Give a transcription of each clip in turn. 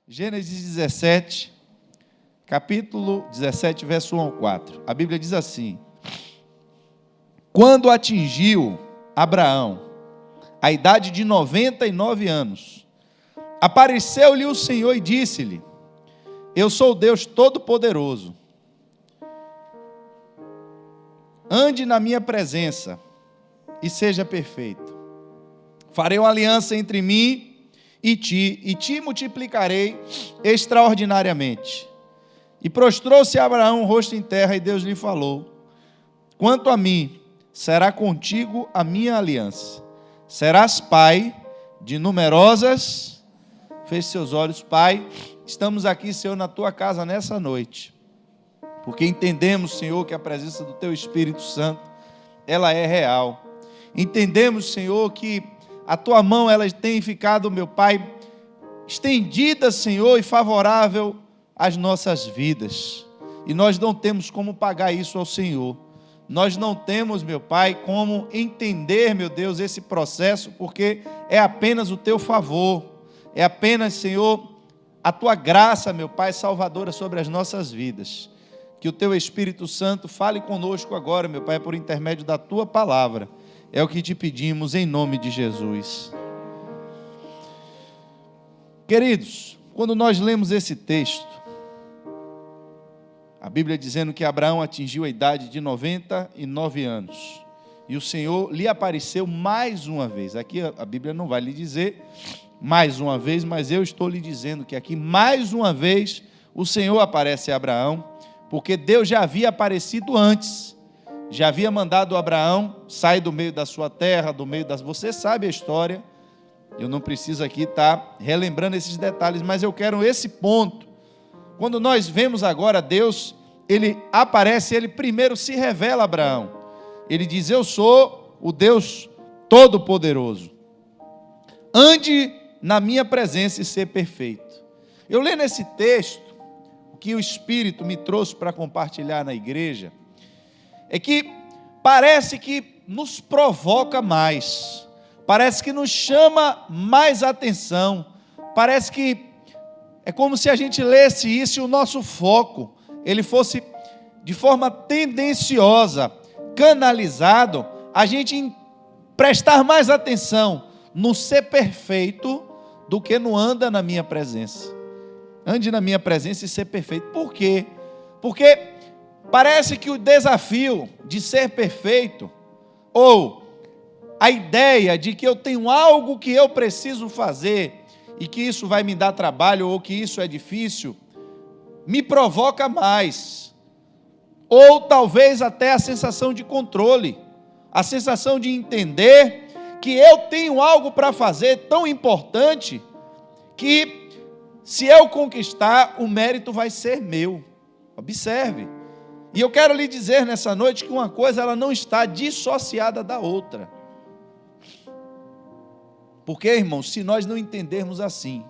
Gênesis 17, capítulo 17, verso 1 ao 4. A Bíblia diz assim: quando atingiu Abraão a idade de 99 anos, apareceu-lhe o Senhor e disse-lhe: eu sou o Deus Todo-Poderoso. Ande na minha presença e seja perfeito. Farei uma aliança entre mim e te multiplicarei extraordinariamente. E prostrou-se Abraão o rosto em terra, e Deus lhe falou: quanto a mim, será contigo a minha aliança. Serás pai de numerosas... Feche seus olhos. Pai, estamos aqui, Senhor, na tua casa nessa noite, porque entendemos, Senhor, que a presença do teu Espírito Santo, ela é real. Entendemos, Senhor, que a tua mão, ela tem ficado, meu Pai, estendida, Senhor, e favorável às nossas vidas. E nós não temos como pagar isso ao Senhor. Nós não temos, meu Pai, como entender, meu Deus, esse processo, porque é apenas o teu favor. É apenas, Senhor, a tua graça, meu Pai, salvadora sobre as nossas vidas. Que o teu Espírito Santo fale conosco agora, meu Pai, por intermédio da tua palavra. É o que te pedimos em nome de Jesus. Queridos, quando nós lemos esse texto, a Bíblia dizendo que Abraão atingiu a idade de 99 anos. E o Senhor lhe apareceu mais uma vez. Aqui a Bíblia não vai lhe dizer mais uma vez, mas eu estou lhe dizendo que aqui mais uma vez o Senhor aparece a Abraão, porque Deus já havia aparecido antes. Já havia mandado Abraão sair do meio da sua terra, do meio das... Você sabe a história, eu não preciso aqui estar relembrando esses detalhes, mas eu quero esse ponto. Quando nós vemos agora Deus, ele aparece, ele primeiro se revela a Abraão. Ele diz: eu sou o Deus Todo-Poderoso. Ande na minha presença e ser perfeito. Eu lendo esse texto, o que o Espírito me trouxe para compartilhar na igreja, é que parece que nos provoca mais, parece que nos chama mais atenção, parece que é como se a gente lesse isso e o nosso foco, ele fosse de forma tendenciosa, canalizado, a gente prestar mais atenção no ser perfeito do que no anda na minha presença. Ande na minha presença e ser perfeito. Por quê? Porque parece que o desafio de ser perfeito, ou a ideia de que eu tenho algo que eu preciso fazer, e que isso vai me dar trabalho, ou que isso é difícil, me provoca mais. Ou talvez até a sensação de controle, a sensação de entender que eu tenho algo para fazer tão importante, que se eu conquistar, o mérito vai ser meu. Observe. E eu quero lhe dizer nessa noite que uma coisa, ela não está dissociada da outra. Porque, irmãos, se nós não entendermos assim,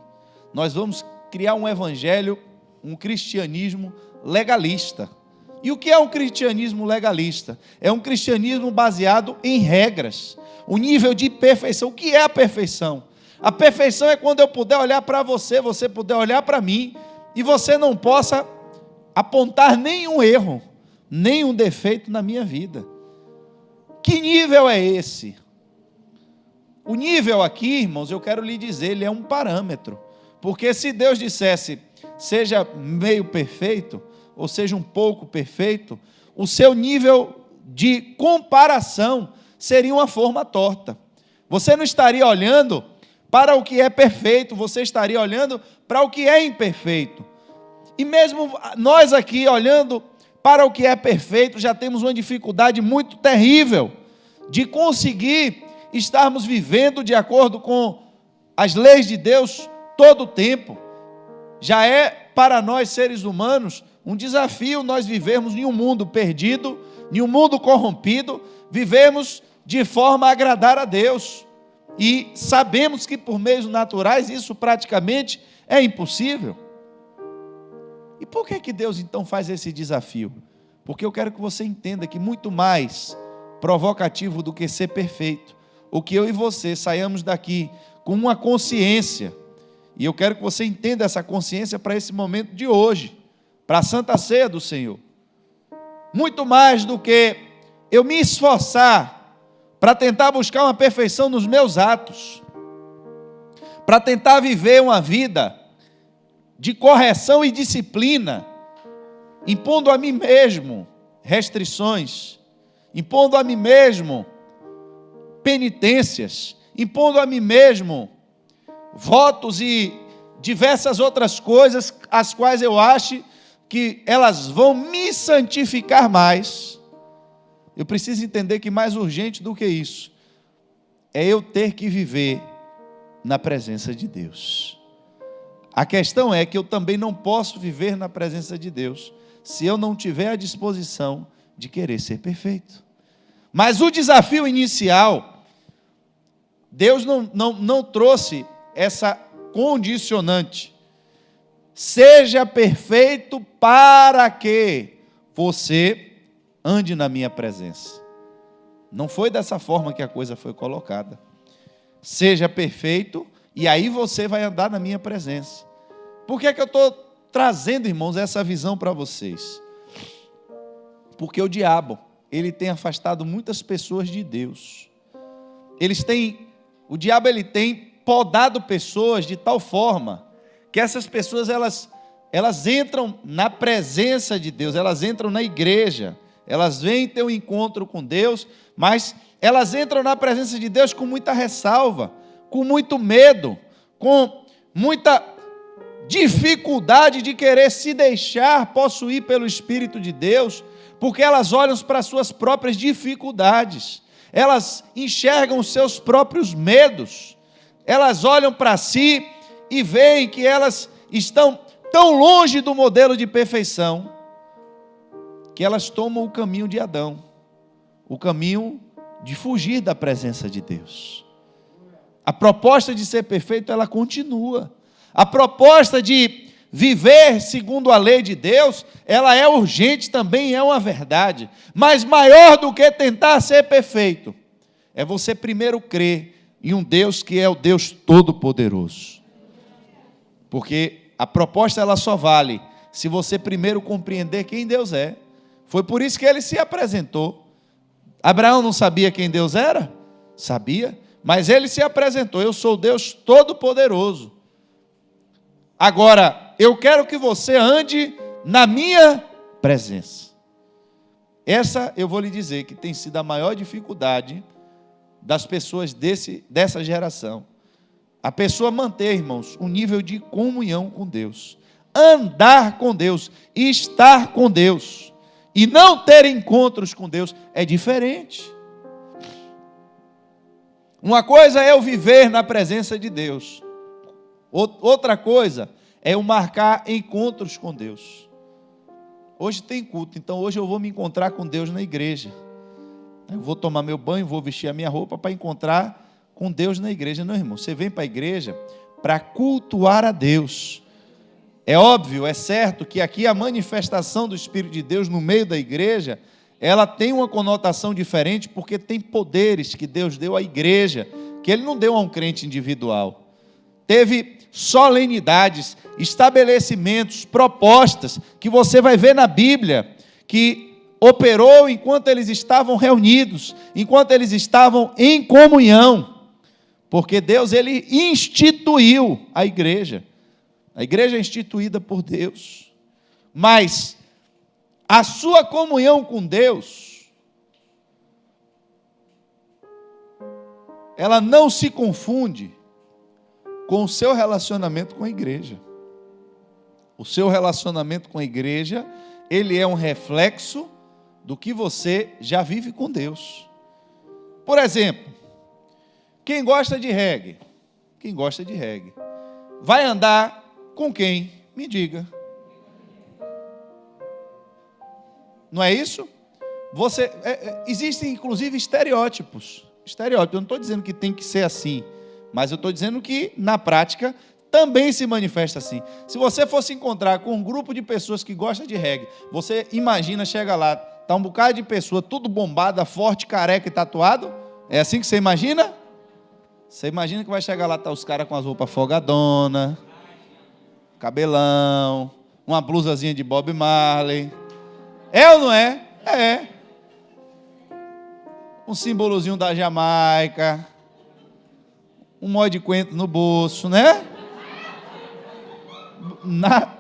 nós vamos criar um evangelho, um cristianismo legalista. E o que é um cristianismo legalista? É um cristianismo baseado em regras, o nível de perfeição. O que é a perfeição? A perfeição é quando eu puder olhar para você, você puder olhar para mim, e você não possa apontar nenhum erro, nenhum defeito na minha vida. Que nível é esse? O nível aqui, irmãos, eu quero lhe dizer, ele é um parâmetro. Porque se Deus dissesse, seja meio perfeito, ou seja um pouco perfeito, o seu nível de comparação seria uma forma torta. Você não estaria olhando para o que é perfeito, você estaria olhando para o que é imperfeito. E mesmo nós aqui, olhando para o que é perfeito, já temos uma dificuldade muito terrível de conseguir estarmos vivendo de acordo com as leis de Deus todo o tempo. Já é para nós seres humanos um desafio nós vivermos em um mundo perdido, em um mundo corrompido, vivemos de forma a agradar a Deus. E sabemos que por meios naturais isso praticamente é impossível. E por que Deus então faz esse desafio? Porque eu quero que você entenda que muito mais provocativo do que ser perfeito, o que eu e você saiamos daqui com uma consciência E eu quero que você entenda essa consciência para esse momento de hoje, para a Santa Ceia do Senhor. Muito mais do que eu me esforçar para tentar buscar uma perfeição nos meus atos, para tentar viver uma vida de correção e disciplina, impondo a mim mesmo restrições, impondo a mim mesmo penitências, impondo a mim mesmo votos e diversas outras coisas, as quais eu acho que elas vão me santificar mais. Eu preciso entender que mais urgente do que isso é eu ter que viver na presença de Deus. A questão é que eu também não posso viver na presença de Deus se eu não tiver a disposição de querer ser perfeito. Mas o desafio inicial, Deus não trouxe essa condicionante. Seja perfeito para que você ande na minha presença. Não foi dessa forma que a coisa foi colocada. Seja perfeito e aí você vai andar na minha presença. Por que é que eu estou trazendo, irmãos, essa visão para vocês? Porque o diabo, ele tem afastado muitas pessoas de Deus. O diabo ele tem podado pessoas de tal forma que essas pessoas elas entram na presença de Deus, elas entram na igreja, elas vêm ter um encontro com Deus, mas elas entram na presença de Deus com muita ressalva, com muito medo, com muita dificuldade de querer se deixar possuir pelo Espírito de Deus, porque elas olham para as suas próprias dificuldades, elas enxergam os seus próprios medos, elas olham para si e veem que elas estão tão longe do modelo de perfeição, que elas tomam o caminho de Adão, o caminho de fugir da presença de Deus. A proposta de ser perfeito, ela continua. A proposta de viver segundo a lei de Deus, ela é urgente também, é uma verdade. Mas maior do que tentar ser perfeito, é você primeiro crer em um Deus que é o Deus Todo-Poderoso. Porque a proposta ela só vale se você primeiro compreender quem Deus é. Foi por isso que ele se apresentou. Abraão não sabia quem Deus era? Sabia, mas ele se apresentou. Eu sou o Deus Todo-Poderoso. Agora, eu quero que você ande na minha presença. Essa, eu vou lhe dizer, que tem sido a maior dificuldade das pessoas dessa geração. A pessoa manter, irmãos, um nível de comunhão com Deus. Andar com Deus, estar com Deus, e não ter encontros com Deus, é diferente. Uma coisa é eu viver na presença de Deus. Outra coisa é eu marcar encontros com Deus. Hoje tem culto, então hoje eu vou me encontrar com Deus na igreja. Eu vou tomar meu banho, vou vestir a minha roupa para encontrar com Deus na igreja. Não, irmão, você vem para a igreja para cultuar a Deus. É óbvio, é certo que aqui a manifestação do Espírito de Deus no meio da igreja, ela tem uma conotação diferente, porque tem poderes que Deus deu à igreja, que Ele não deu a um crente individual. Teve solenidades, estabelecimentos, propostas, que você vai ver na Bíblia, que operou enquanto eles estavam reunidos, enquanto eles estavam em comunhão, porque Deus, Ele instituiu a igreja é instituída por Deus, mas a sua comunhão com Deus, ela não se confunde com o seu relacionamento com a igreja. O seu relacionamento com a igreja, ele é um reflexo do que você já vive com Deus. Por exemplo, quem gosta de reggae? Quem gosta de reggae vai andar com quem? Me diga. Não é isso? Existem inclusive estereótipos. Eu não estou dizendo que tem que ser assim, mas eu estou dizendo que na prática também se manifesta assim. Se você fosse encontrar com um grupo de pessoas que gostam de reggae, você imagina, chega lá, está um bocado de pessoa, tudo bombada, forte, careca e tatuado? É assim que você imagina? Você imagina que vai chegar lá, tá os caras com as roupas folgadona, cabelão, uma blusazinha de Bob Marley. É ou não é? É. Um símbolozinho da Jamaica, um mó de coentro no bolso, né?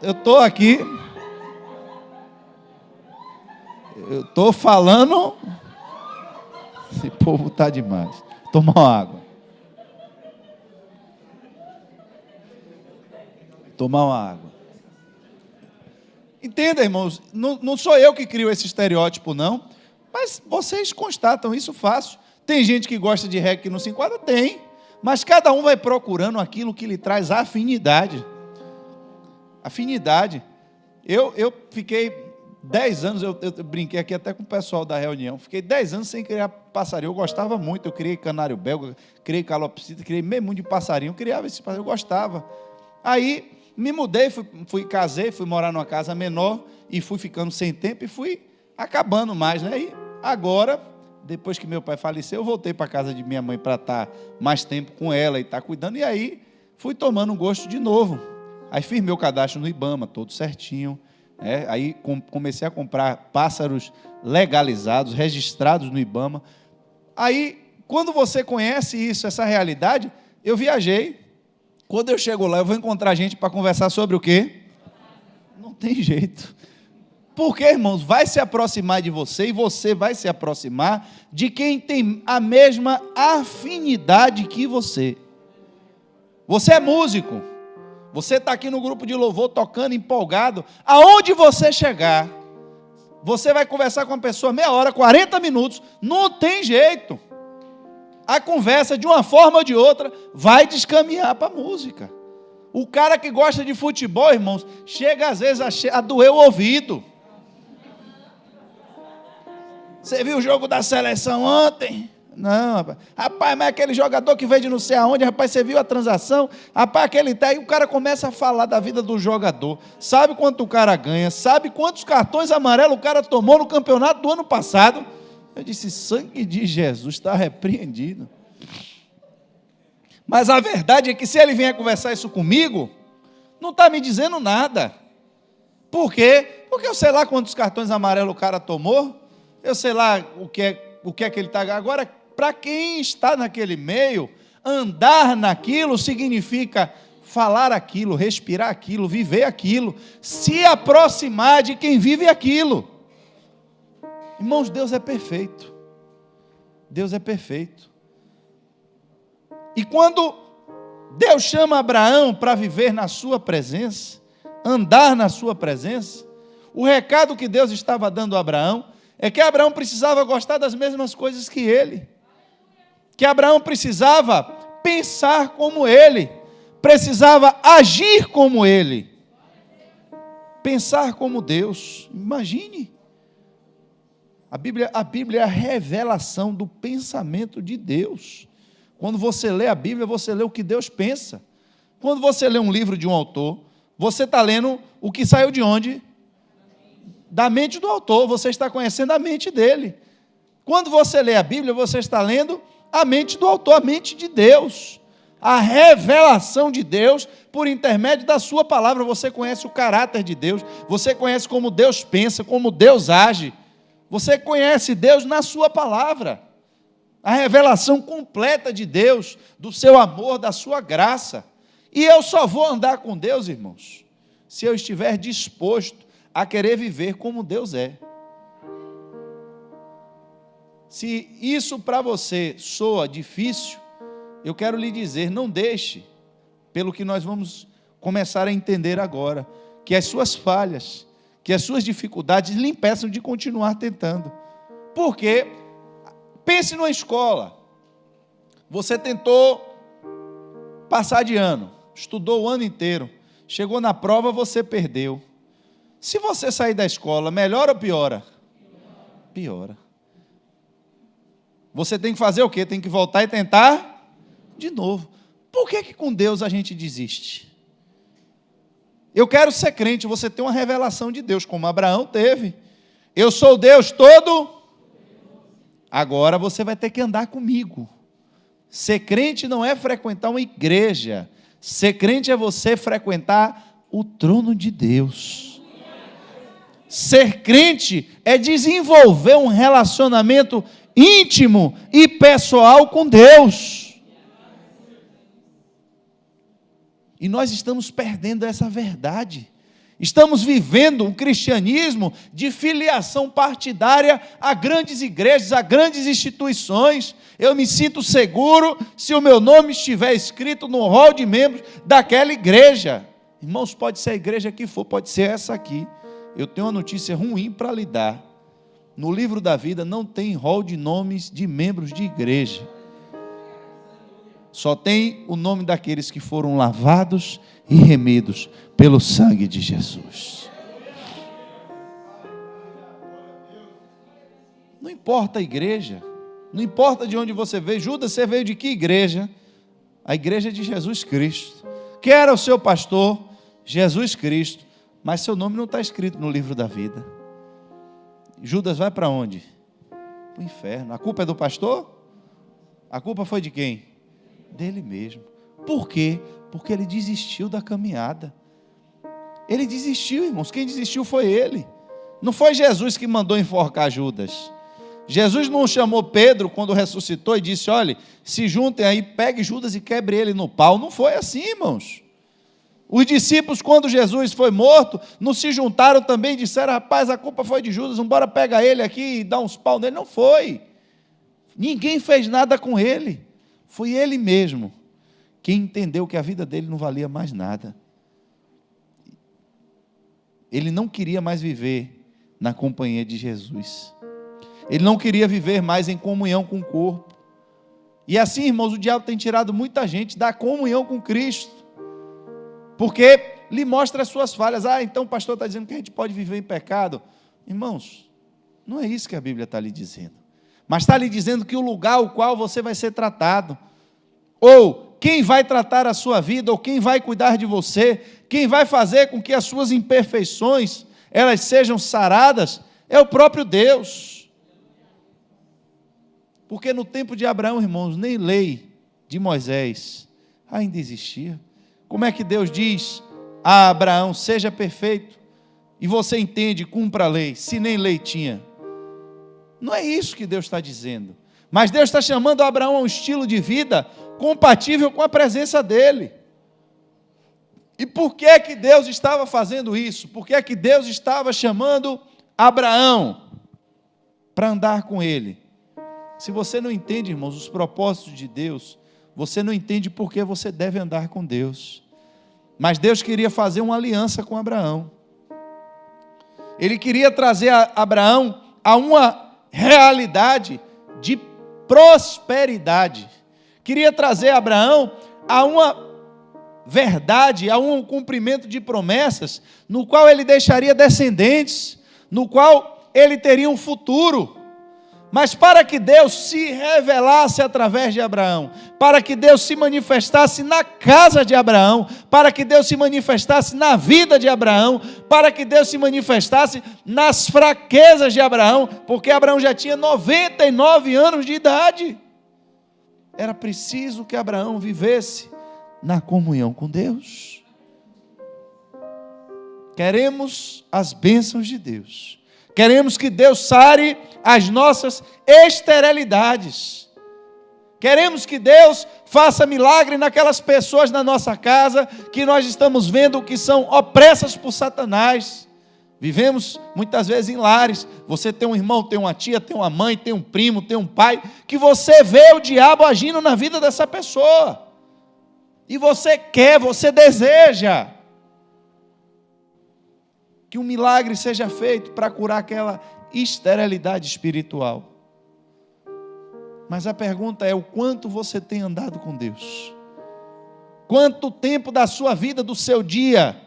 Eu estou aqui, eu estou falando, esse povo está demais. Toma uma água. Tomar uma água. Entenda, irmãos, não sou eu que crio esse estereótipo, não, mas vocês constatam isso fácil. Tem gente que gosta de reggae que não se enquadra? Tem, mas cada um vai procurando aquilo que lhe traz afinidade. Afinidade. Eu fiquei 10 anos, eu brinquei aqui até com o pessoal da reunião, fiquei 10 anos sem criar passarinho. Eu gostava muito, eu criei canário belga, criei calopsita, criei meio mundo de passarinho, eu criava esse passarinho, eu gostava. Aí me mudei, casei, fui morar numa casa menor e fui ficando sem tempo e fui acabando mais, né? E agora, depois que meu pai faleceu, eu voltei para a casa de minha mãe para estar mais tempo com ela e estar cuidando, e aí fui tomando um gosto de novo. Aí fiz meu cadastro no IBAMA, todo certinho. Aí comecei a comprar pássaros legalizados, registrados no IBAMA. Aí, quando você conhece isso, essa realidade, eu viajei. Quando eu chego lá, eu vou encontrar gente para conversar sobre o quê? Não tem jeito. Porque, irmãos, vai se aproximar de você e você vai se aproximar de quem tem a mesma afinidade que você. Você é músico. Você está aqui no grupo de louvor, tocando, empolgado. Aonde você chegar, você vai conversar com uma pessoa meia hora, 40 minutos. Não tem jeito. A conversa, de uma forma ou de outra, vai descaminhar para a música. O cara que gosta de futebol, irmãos, chega às vezes a doer o ouvido. Você viu o jogo da seleção ontem? Não, rapaz, mas aquele jogador que veio de não sei aonde, rapaz, você viu a transação? Rapaz, aquele tá aí, o cara começa a falar da vida do jogador, sabe quanto o cara ganha, sabe quantos cartões amarelos o cara tomou no campeonato do ano passado. Eu disse, sangue de Jesus, está repreendido. Mas a verdade é que se ele vier conversar isso comigo, não está me dizendo nada. Por quê? Porque eu sei lá quantos cartões amarelos o cara tomou, eu sei lá o que é que ele está... Agora, para quem está naquele meio, andar naquilo significa falar aquilo, respirar aquilo, viver aquilo, se aproximar de quem vive aquilo. Irmãos, Deus é perfeito. Deus é perfeito. E quando Deus chama Abraão para viver na sua presença, andar na sua presença, o recado que Deus estava dando a Abraão é que Abraão precisava gostar das mesmas coisas que ele, que Abraão precisava pensar como ele, precisava agir como ele, pensar como Deus. Imagine, a Bíblia é a revelação do pensamento de Deus. Quando você lê a Bíblia, você lê o que Deus pensa. Quando você lê um livro de um autor, você está lendo o que saiu de onde? Da mente do autor, você está conhecendo a mente dele. Quando você lê a Bíblia, você está lendo a mente do autor, a mente de Deus, a revelação de Deus por intermédio da sua palavra. Você conhece o caráter de Deus, você conhece como Deus pensa, como Deus age, você conhece Deus na sua palavra, a revelação completa de Deus, do seu amor, da sua graça. E eu só vou andar com Deus, irmãos, se eu estiver disposto a querer viver como Deus é. Se isso para você soa difícil, eu quero lhe dizer, não deixe, pelo que nós vamos começar a entender agora, que as suas falhas, que as suas dificuldades lhe impeçam de continuar tentando. Porque, pense numa escola, você tentou passar de ano, estudou o ano inteiro, chegou na prova, você perdeu. Se você sair da escola, melhora ou piora? Piora. Você tem que fazer o quê? Tem que voltar e tentar de novo. Por que com Deus a gente desiste? Eu quero ser crente, você tem uma revelação de Deus, como Abraão teve. Eu sou Deus todo. Agora você vai ter que andar comigo. Ser crente não é frequentar uma igreja. Ser crente é você frequentar o trono de Deus. Ser crente é desenvolver um relacionamento íntimo e pessoal com Deus. E nós estamos perdendo essa verdade. Estamos vivendo um cristianismo de filiação partidária a grandes igrejas, a grandes instituições. Eu me sinto seguro se o meu nome estiver escrito no rol de membros daquela igreja. Irmãos, pode ser a igreja que for, pode ser essa aqui. Eu tenho uma notícia ruim para lhe dar. No livro da vida não tem rol de nomes de membros de igreja. Só tem o nome daqueles que foram lavados e remidos pelo sangue de Jesus. Não importa a igreja, não importa de onde você veio. Judas, você veio de que igreja? A igreja de Jesus Cristo. Quem era o seu pastor? Jesus Cristo. Mas seu nome não está escrito no livro da vida. Judas vai para onde? Para o inferno. A culpa é do pastor? A culpa foi de quem? Dele mesmo. Por quê? Porque ele desistiu da caminhada. Ele desistiu, irmãos. Quem desistiu foi ele. Não foi Jesus que mandou enforcar Judas. Jesus não chamou Pedro quando ressuscitou e disse: olha, se juntem aí, pegue Judas e quebre ele no pau. Não foi assim, irmãos. Os discípulos, quando Jesus foi morto, não se juntaram também e disseram: rapaz, a culpa foi de Judas, vamos embora pegar ele aqui e dar uns pau nele. Não foi. Ninguém fez nada com ele. Foi ele mesmo quem entendeu que a vida dele não valia mais nada. Ele não queria mais viver na companhia de Jesus. Ele não queria viver mais em comunhão com o corpo. E assim, irmãos, o diabo tem tirado muita gente da comunhão com Cristo, porque lhe mostra as suas falhas. Então o pastor está dizendo que a gente pode viver em pecado. Irmãos, não é isso que a Bíblia está lhe dizendo. Mas está lhe dizendo que o lugar ao qual você vai ser tratado, ou quem vai tratar a sua vida, ou quem vai cuidar de você, quem vai fazer com que as suas imperfeições elas sejam saradas, é o próprio Deus. Porque no tempo de Abraão, irmãos, nem lei de Moisés ainda existia. Como é que Deus diz a Abraão: seja perfeito, e você entende, cumpra a lei, se nem lei tinha? Não é isso que Deus está dizendo. Mas Deus está chamando Abraão a um estilo de vida compatível com a presença dele. E por que que Deus estava fazendo isso? Por que que Deus estava chamando Abraão para andar com ele? Se você não entende, irmãos, os propósitos de Deus, você não entende por que você deve andar com Deus. Mas Deus queria fazer uma aliança com Abraão. Ele queria trazer Abraão a uma realidade de prosperidade. Queria trazer Abraão a uma verdade, a um cumprimento de promessas, no qual ele deixaria descendentes, no qual ele teria um futuro. Mas para que Deus se revelasse através de Abraão, para que Deus se manifestasse na casa de Abraão, para que Deus se manifestasse na vida de Abraão, para que Deus se manifestasse nas fraquezas de Abraão, porque Abraão já tinha 99 anos de idade, era preciso que Abraão vivesse na comunhão com Deus. Queremos as bênçãos de Deus. Queremos que Deus sare as nossas esterilidades. Queremos que Deus faça milagre naquelas pessoas na nossa casa que nós estamos vendo que são opressas por Satanás. Vivemos muitas vezes em lares. Você tem um irmão, tem uma tia, tem uma mãe, tem um primo, tem um pai, que você vê o diabo agindo na vida dessa pessoa. E você quer, você deseja que um milagre seja feito para curar aquela esterilidade espiritual. Mas a pergunta é: o quanto você tem andado com Deus? Quanto tempo da sua vida, do seu dia,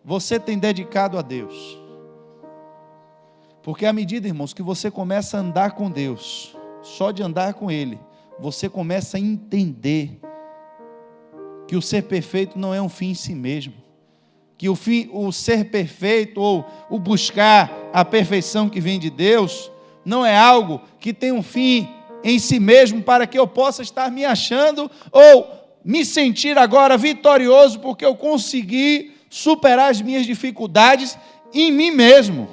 você tem dedicado a Deus? Porque à medida, irmãos, que você começa a andar com Deus, só de andar com Ele, você começa a entender que o ser perfeito não é um fim em si mesmo. Que o ser perfeito ou o buscar a perfeição que vem de Deus não é algo que tem um fim em si mesmo para que eu possa estar me achando ou me sentir agora vitorioso porque eu consegui superar as minhas dificuldades em mim mesmo.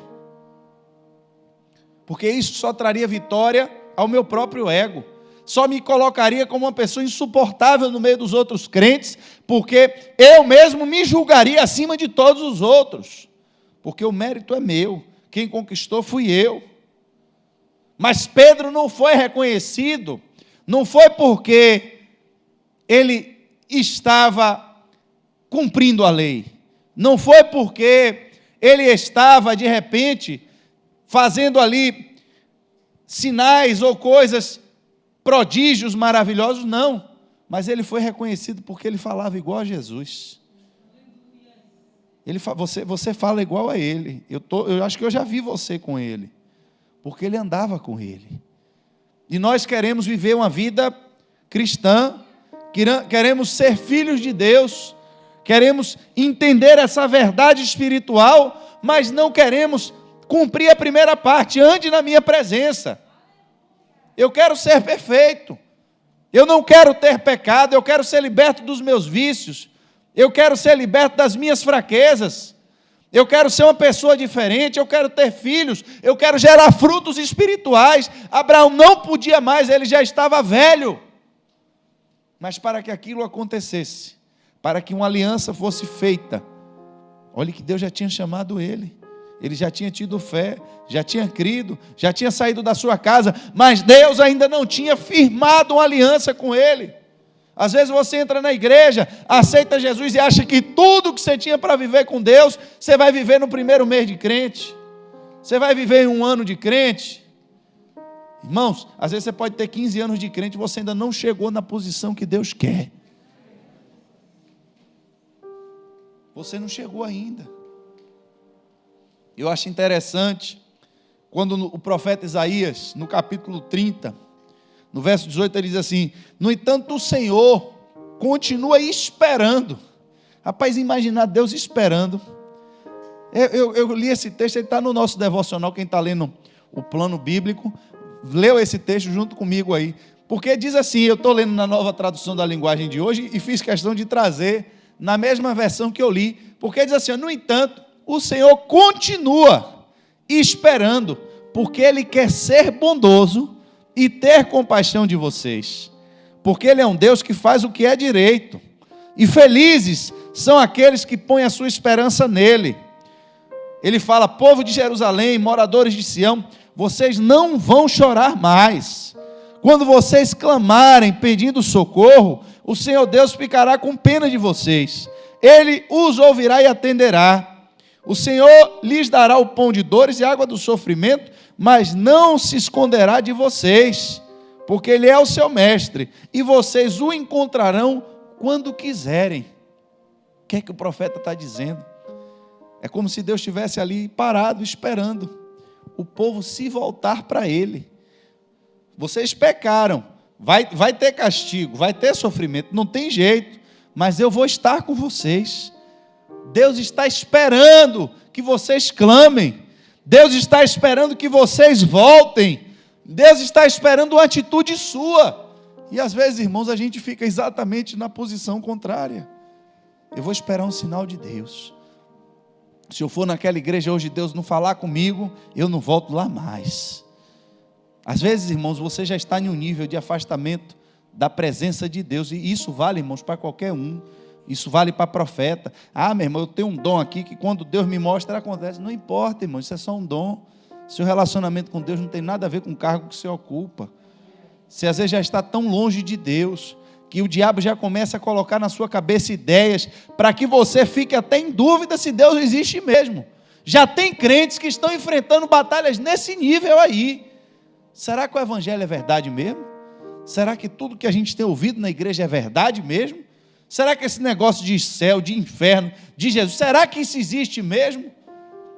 Porque isso só traria vitória ao meu próprio ego. Só me colocaria como uma pessoa insuportável no meio dos outros crentes, porque eu mesmo me julgaria acima de todos os outros. Porque o mérito é meu, quem conquistou fui eu. Mas Pedro não foi reconhecido, não foi porque ele estava cumprindo a lei, não foi porque ele estava, de repente, fazendo ali sinais ou coisas, prodígios maravilhosos, não, mas ele foi reconhecido porque ele falava igual a Jesus. Você fala igual a ele, eu acho que eu já vi você com ele, porque ele andava com ele. E nós queremos viver uma vida cristã, queremos ser filhos de Deus, queremos entender essa verdade espiritual, mas não queremos cumprir a primeira parte: ande na minha presença. Eu quero ser perfeito, eu não quero ter pecado, eu quero ser liberto dos meus vícios, eu quero ser liberto das minhas fraquezas, eu quero ser uma pessoa diferente, eu quero ter filhos, eu quero gerar frutos espirituais. Abraão não podia mais, ele já estava velho. Mas para que aquilo acontecesse, para que uma aliança fosse feita, olhe que Deus já tinha chamado ele já tinha tido fé, já tinha crido, já tinha saído da sua casa, mas Deus ainda não tinha firmado uma aliança com ele. Às vezes você entra na igreja, aceita Jesus e acha que tudo que você tinha para viver com Deus, você vai viver no primeiro mês de crente, você vai viver em um ano de crente. Irmãos, às vezes você pode ter 15 anos de crente e você ainda não chegou na posição que Deus quer. Você não chegou ainda. Eu acho interessante, quando o profeta Isaías, no capítulo 30, no verso 18, ele diz assim: no entanto o Senhor continua esperando. Rapaz, imaginar Deus esperando. Eu li esse texto, ele está no nosso devocional, quem está lendo o plano bíblico, leu esse texto junto comigo aí, porque diz assim, eu estou lendo na nova tradução da linguagem de hoje, e fiz questão de trazer na mesma versão que eu li, porque diz assim: no entanto, o Senhor continua esperando, porque Ele quer ser bondoso e ter compaixão de vocês, porque Ele é um Deus que faz o que é direito, e felizes são aqueles que põem a sua esperança nele. Ele fala: povo de Jerusalém, moradores de Sião, vocês não vão chorar mais. Quando vocês clamarem pedindo socorro, o Senhor Deus ficará com pena de vocês. Ele os ouvirá e atenderá. O Senhor lhes dará o pão de dores e água do sofrimento, mas não se esconderá de vocês, porque Ele é o seu mestre, e vocês o encontrarão quando quiserem. O que é que o profeta está dizendo? É como se Deus estivesse ali parado, esperando o povo se voltar para Ele. Vocês pecaram, vai ter castigo, vai ter sofrimento, não tem jeito, mas eu vou estar com vocês. Deus está esperando que vocês clamem, Deus está esperando que vocês voltem, Deus está esperando uma atitude sua. E às vezes, irmãos, a gente fica exatamente na posição contrária. Eu vou esperar um sinal de Deus. Se eu for naquela igreja hoje, Deus não falar comigo, eu não volto lá mais. Às vezes, irmãos, você já está em um nível de afastamento da presença de Deus, e isso vale, irmãos, para qualquer um. Isso vale para profeta. Ah, meu irmão, eu tenho um dom aqui que quando Deus me mostra, acontece. Não importa, irmão, isso é só um dom. Seu relacionamento com Deus não tem nada a ver com o cargo que você ocupa. Você às vezes já está tão longe de Deus, que o diabo já começa a colocar na sua cabeça ideias, para que você fique até em dúvida se Deus existe mesmo. Já tem crentes que estão enfrentando batalhas nesse nível aí. Será que o evangelho é verdade mesmo? Será que tudo que a gente tem ouvido na igreja é verdade mesmo? Será que esse negócio de céu, de inferno, de Jesus, será que isso existe mesmo?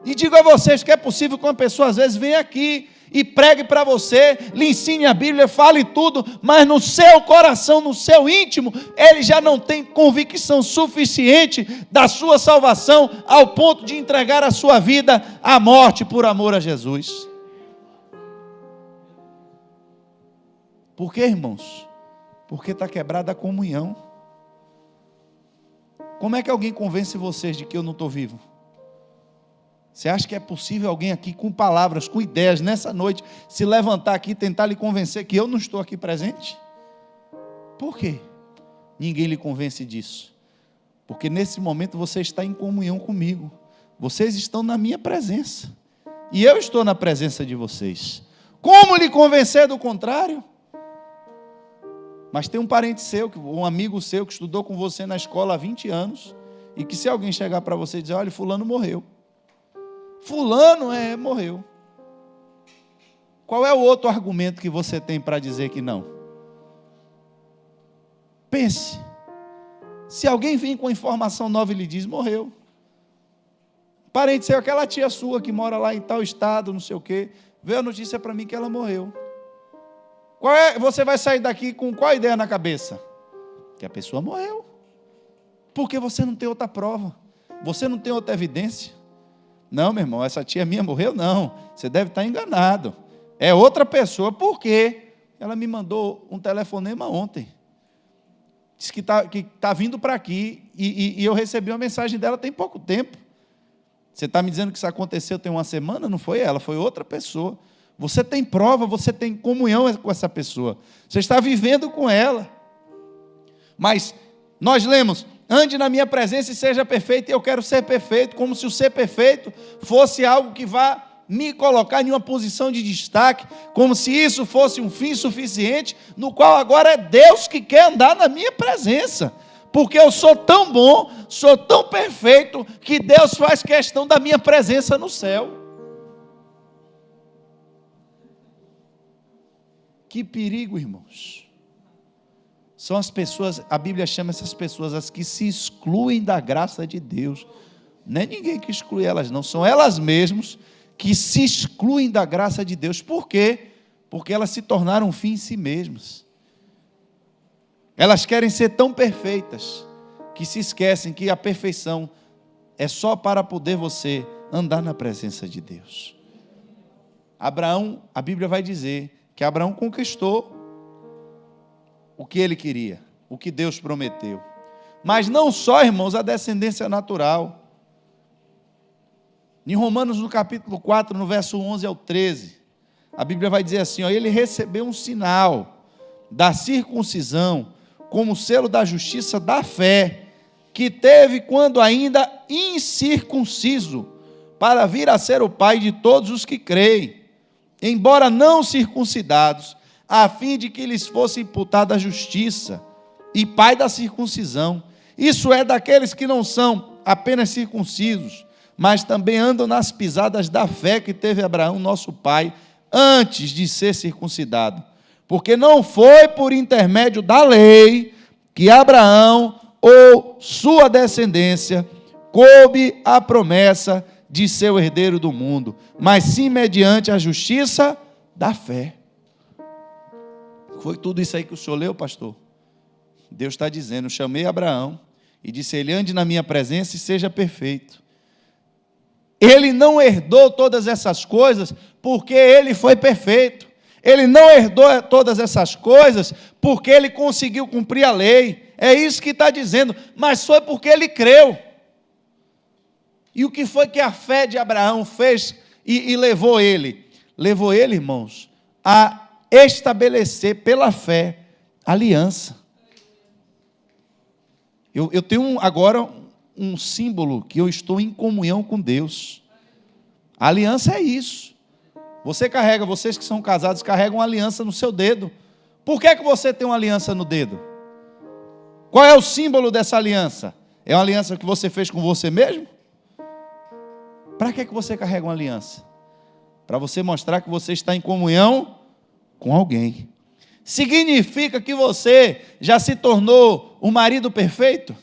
E digo a vocês que é possível que uma pessoa às vezes venha aqui e pregue para você, lhe ensine a Bíblia, fale tudo, mas no seu coração, no seu íntimo, ele já não tem convicção suficiente da sua salvação, ao ponto de entregar a sua vida à morte por amor a Jesus. Por quê, irmãos? Porque está quebrada a comunhão. Como é que alguém convence vocês de que eu não estou vivo? Você acha que é possível alguém aqui com palavras, com ideias, nessa noite, se levantar aqui e tentar lhe convencer que eu não estou aqui presente? Por quê? Ninguém lhe convence disso. Porque nesse momento você está em comunhão comigo. Vocês estão na minha presença. E eu estou na presença de vocês. Como lhe convencer do contrário? Mas tem um parente seu, um amigo seu que estudou com você na escola há 20 anos, e que se alguém chegar para você e dizer, olha, fulano morreu. Fulano morreu. Qual é o outro argumento que você tem para dizer que não? Pense. Se alguém vir com informação nova e lhe diz, morreu. Parente seu, aquela tia sua que mora lá em tal estado, não sei o quê, veio a notícia para mim que ela morreu. Você vai sair daqui com qual ideia na cabeça? Que a pessoa morreu. Porque você não tem outra prova. Você não tem outra evidência. Não, meu irmão, essa tia minha morreu? Não. Você deve estar enganado. É outra pessoa. Por quê? Ela me mandou um telefonema ontem. Disse que está vindo para aqui. E eu recebi uma mensagem dela tem pouco tempo. Você está me dizendo que isso aconteceu tem uma semana? Não foi ela, foi outra pessoa. Você tem prova, você tem comunhão com essa pessoa. Você está vivendo com ela. Mas nós lemos, ande na minha presença e seja perfeito, e eu quero ser perfeito, como se o ser perfeito fosse algo que vá me colocar em uma posição de destaque, como se isso fosse um fim suficiente, no qual agora é Deus que quer andar na minha presença. Porque eu sou tão bom, sou tão perfeito, que Deus faz questão da minha presença no céu. Que perigo, irmãos. São as pessoas, a Bíblia chama essas pessoas as que se excluem da graça de Deus. Não é ninguém que exclui elas, não. São elas mesmas que se excluem da graça de Deus. Por quê? Porque elas se tornaram um fim em si mesmas. Elas querem ser tão perfeitas que se esquecem que a perfeição é só para poder você andar na presença de Deus. Abraão, a Bíblia vai dizer que Abraão conquistou o que ele queria, o que Deus prometeu. Mas não só, irmãos, a descendência natural. Em Romanos, no capítulo 4, no verso 11 ao 13, a Bíblia vai dizer assim, ele recebeu um sinal da circuncisão, como selo da justiça da fé, que teve quando ainda incircunciso, para vir a ser o pai de todos os que creem, embora não circuncidados, a fim de que lhes fosse imputada a justiça, e pai da circuncisão. Isso é daqueles que não são apenas circuncisos, mas também andam nas pisadas da fé que teve Abraão, nosso pai, antes de ser circuncidado. Porque não foi por intermédio da lei que Abraão ou sua descendência coube a promessa de ser o herdeiro do mundo, mas sim mediante a justiça da fé. Foi tudo isso aí que o senhor leu, pastor? Deus está dizendo, chamei Abraão e disse, ele ande na minha presença e seja perfeito. Ele não herdou todas essas coisas porque ele foi perfeito. Ele não herdou todas essas coisas porque ele conseguiu cumprir a lei. É isso que está dizendo, mas foi porque ele creu. E o que foi que a fé de Abraão fez e levou ele? Levou ele, irmãos, a estabelecer pela fé aliança. Eu tenho agora um símbolo que eu estou em comunhão com Deus. A aliança é isso. Vocês que são casados, carregam uma aliança no seu dedo. Por que você tem uma aliança no dedo? Qual é o símbolo dessa aliança? É uma aliança que você fez com você mesmo? Para que você carrega uma aliança? Para você mostrar que você está em comunhão com alguém. Significa que você já se tornou um marido perfeito?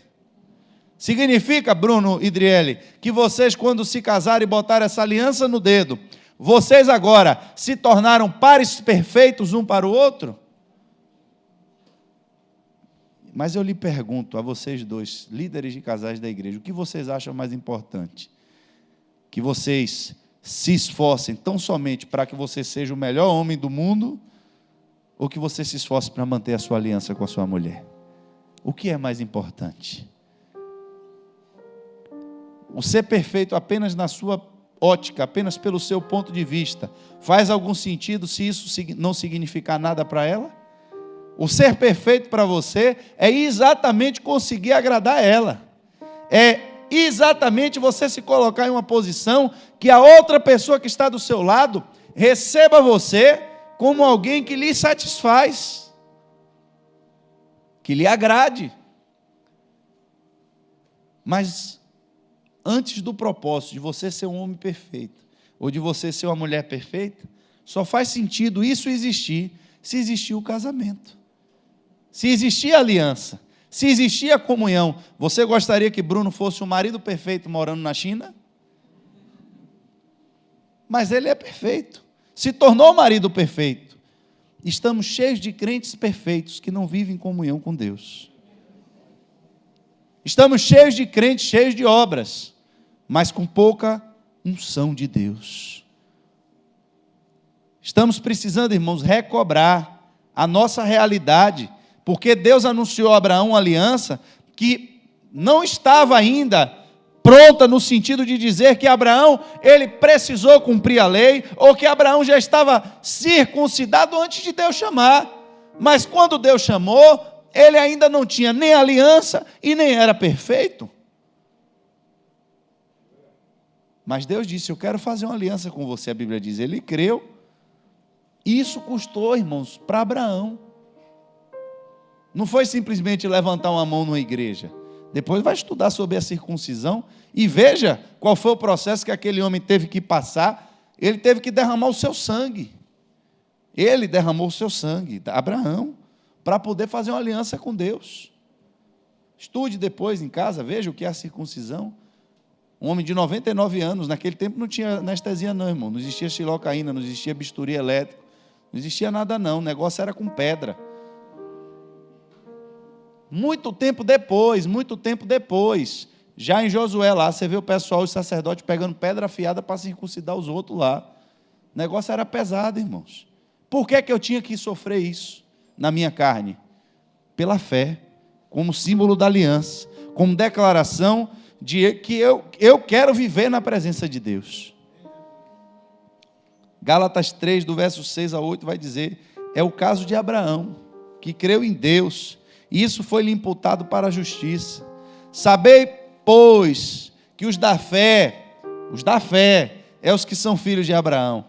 Significa, Bruno e Driele, que vocês, quando se casarem e botarem essa aliança no dedo, vocês agora se tornaram pares perfeitos um para o outro? Mas eu lhe pergunto a vocês dois, líderes de casais da igreja, o que vocês acham mais importante? Que vocês se esforcem tão somente para que você seja o melhor homem do mundo, ou que você se esforce para manter a sua aliança com a sua mulher? O que é mais importante? O ser perfeito apenas na sua ótica, apenas pelo seu ponto de vista, faz algum sentido se isso não significar nada para ela? O ser perfeito para você é exatamente conseguir agradar ela. É exatamente você se colocar em uma posição que a outra pessoa que está do seu lado receba você como alguém que lhe satisfaz, que lhe agrade. Mas antes do propósito de você ser um homem perfeito, ou de você ser uma mulher perfeita, só faz sentido isso existir se existir o casamento, se existir a aliança, se existir a comunhão. Você gostaria que Bruno fosse um marido perfeito morando na China? Mas ele é perfeito, se tornou marido perfeito. Estamos cheios de crentes perfeitos que não vivem em comunhão com Deus. Estamos cheios de crentes, cheios de obras, mas com pouca unção de Deus. Estamos precisando, irmãos, recobrar a nossa realidade, porque Deus anunciou a Abraão uma aliança que não estava ainda pronta no sentido de dizer que Abraão, ele precisou cumprir a lei, ou que Abraão já estava circuncidado antes de Deus chamar. Mas quando Deus chamou, ele ainda não tinha nem aliança e nem era perfeito. Mas Deus disse: eu quero fazer uma aliança com você. A Bíblia diz, ele creu. Isso custou, irmãos, para Abraão. Não foi simplesmente levantar uma mão numa igreja. Depois vai estudar sobre a circuncisão e veja qual foi o processo que aquele homem teve que passar. Ele teve que derramar o seu sangue. Ele derramou o seu sangue, Abraão, para poder fazer uma aliança com Deus. Estude depois em casa, veja o que é a circuncisão. Um homem de 99 anos, naquele tempo não tinha anestesia não, irmão. Não existia xilocaína, não existia bisturi elétrico, não existia nada não, o negócio era com pedra. Muito tempo depois, já em Josué lá, você vê o pessoal, os sacerdotes pegando pedra afiada para circuncidar os outros lá. O negócio era pesado, irmãos. Por que eu tinha que sofrer isso na minha carne? Pela fé, como símbolo da aliança, como declaração de que eu quero viver na presença de Deus. Gálatas 3, do verso 6 a 8, vai dizer, é o caso de Abraão, que creu em Deus, e isso foi-lhe imputado para a justiça. Sabei, pois, que os da fé, é os que são filhos de Abraão,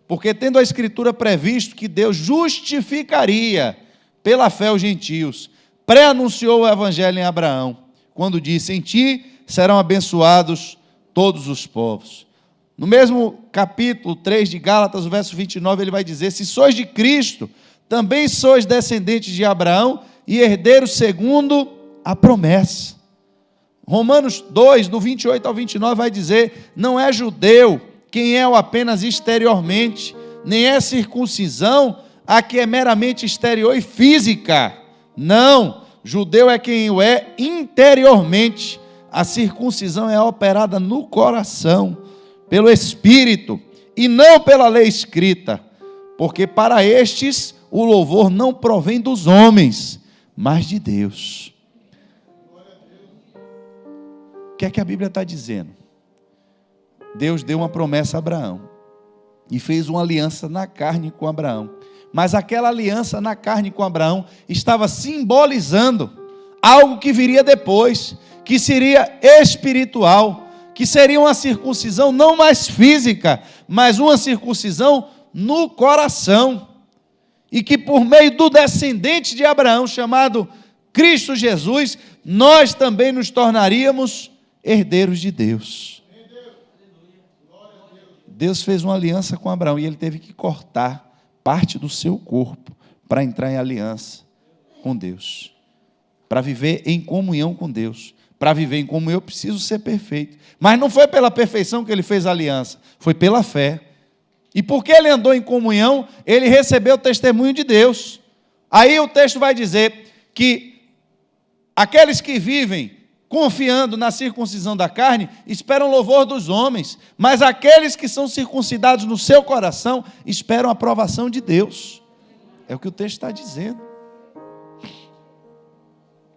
porque tendo a Escritura previsto que Deus justificaria pela fé os gentios, pré-anunciou o Evangelho em Abraão, quando disse, em ti serão abençoados todos os povos. No mesmo capítulo 3 de Gálatas, o verso 29, ele vai dizer, se sois de Cristo, também sois descendentes de Abraão e herdeiros segundo a promessa. Romanos 2, do 28 ao 29, vai dizer, não é judeu quem é o apenas exteriormente, nem é circuncisão a que é meramente exterior e física. Não, judeu é quem o é interiormente. A circuncisão é operada no coração, pelo Espírito, e não pela lei escrita, porque para estes o louvor não provém dos homens, mas de Deus. O que é que a Bíblia está dizendo? Deus deu uma promessa a Abraão, e fez uma aliança na carne com Abraão, mas aquela aliança na carne com Abraão, estava simbolizando algo que viria depois, que seria espiritual, que seria uma circuncisão não mais física, mas uma circuncisão no coração, e que por meio do descendente de Abraão, chamado Cristo Jesus, nós também nos tornaríamos herdeiros de Deus. Deus fez uma aliança com Abraão, e ele teve que cortar parte do seu corpo, para entrar em aliança com Deus, para viver em comunhão com Deus. Para viver em comunhão eu preciso ser perfeito, mas não foi pela perfeição que ele fez a aliança, foi pela fé. E porque ele andou em comunhão, ele recebeu o testemunho de Deus. Aí o texto vai dizer que aqueles que vivem confiando na circuncisão da carne esperam louvor dos homens, mas aqueles que são circuncidados no seu coração esperam a aprovação de Deus. É o que o texto está dizendo.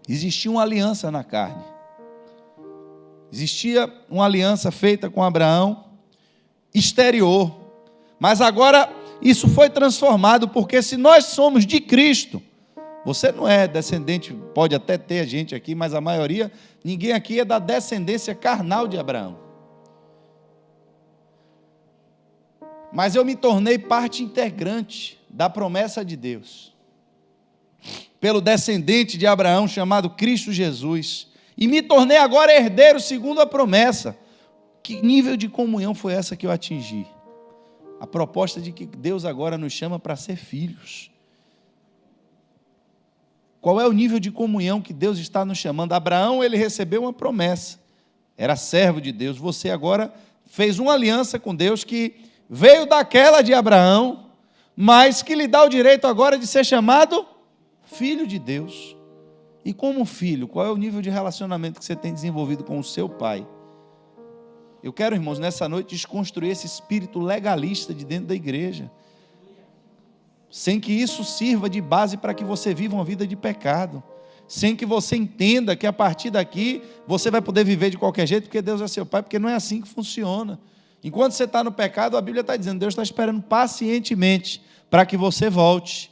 Existia uma aliança na carne. Existia uma aliança feita com Abraão, exterior. Mas agora isso foi transformado, porque se nós somos de Cristo, você não é descendente, pode até ter gente aqui, mas a maioria, ninguém aqui é da descendência carnal de Abraão. Mas eu me tornei parte integrante da promessa de Deus, pelo descendente de Abraão, chamado Cristo Jesus, e me tornei agora herdeiro segundo a promessa. Que nível de comunhão foi essa que eu atingi? A proposta de que Deus agora nos chama para ser filhos. Qual é o nível de comunhão que Deus está nos chamando? Abraão, ele recebeu uma promessa, era servo de Deus. Você agora fez uma aliança com Deus que veio daquela de Abraão, mas que lhe dá o direito agora de ser chamado filho de Deus. E como filho, qual é o nível de relacionamento que você tem desenvolvido com o seu pai? Eu quero, irmãos, nessa noite desconstruir esse espírito legalista de dentro da igreja, sem que isso sirva de base para que você viva uma vida de pecado, sem que você entenda que a partir daqui você vai poder viver de qualquer jeito, porque Deus é seu pai, porque não é assim que funciona. Enquanto você está no pecado, a Bíblia está dizendo, Deus está esperando pacientemente para que você volte.